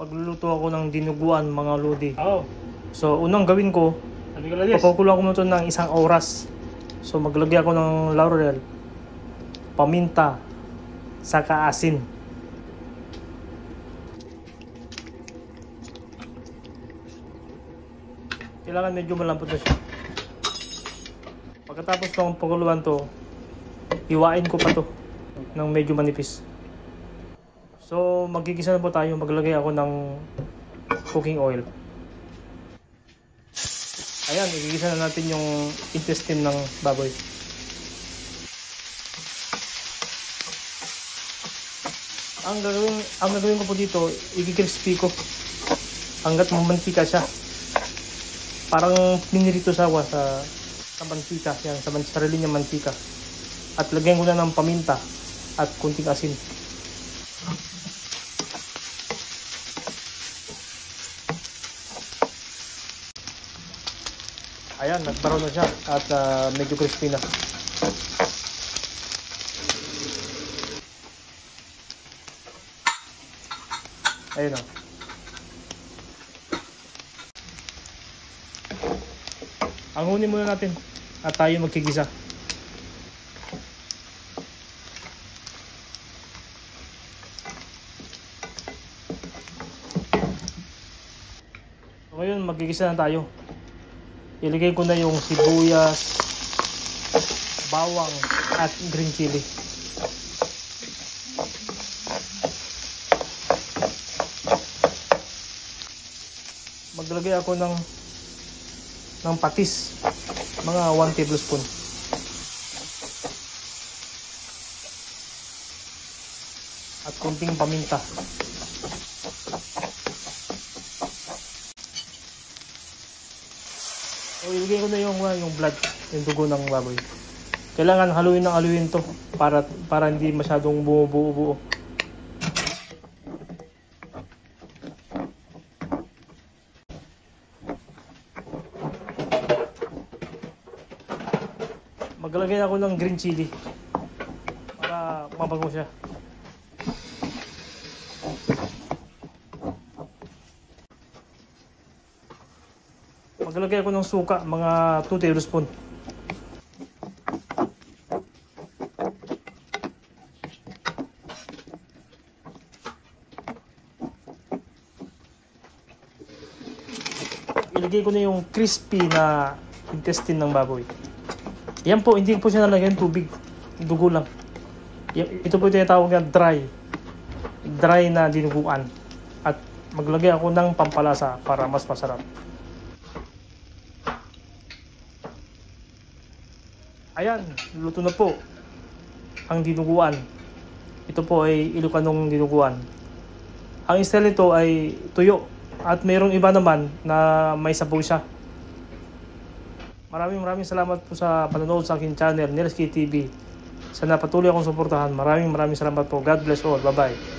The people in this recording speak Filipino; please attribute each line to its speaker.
Speaker 1: Magluluto ako ng dinuguan, mga lodi.
Speaker 2: Oo.
Speaker 1: So, unang gawin ko, papakulo ko nito ng 1 oras. So, maglagay ako ng laurel, paminta, saka asin. Kailangan medyo malambot na siya. Pagkatapos ng pakuluan to, hiwain ko pa to ng medyo manipis. So, magigisa na po tayo. Maglagay ako ng cooking oil. Ayan, igigisa na natin yung intestine ng baboy. Ang gagawin ko po dito, i-crispy ko hanggat mamantika siya. Parang pinirito sa mantika, yan, sa sarili niya mantika. At lagyan ko na ng paminta at kunting asin. Ayan, nagbaron na siya at medyo crispy na. Ayun na. Angunin muna natin at tayo magkigisa. So, ngayon magkigisa na tayo. Ilagay ko na yung sibuyas, bawang at green chili. Maglagay ako ng patis, mga 1 tablespoon. At kunting paminta. So, ilagay ko na yung blood, yung dugo ng baboy. Kailangan haluin to para hindi masyadong bumubuo-buo. Maglagay ako ng green chili para mabango siya. Maglagay ako ng suka, mga 2 tablespoon. Ilagay ko na yung crispy na intestine ng baboy. Yan po, hindi po siya nalagyan tubig. Dugo lang. Ito po tinatawag na dry na dinuguan. At maglagay ako ng pampalasa para mas masarap. Ayan, luto na po ang dinuguan. Ito po ay Ilocanong dinuguan. Ang style nito ay tuyo. At mayroong iba naman na may sabaw siya. Maraming salamat po sa panonood sa aking channel, Nels K TV. Sana patuloy akong suportahan. Maraming salamat po. God bless all. Bye-bye.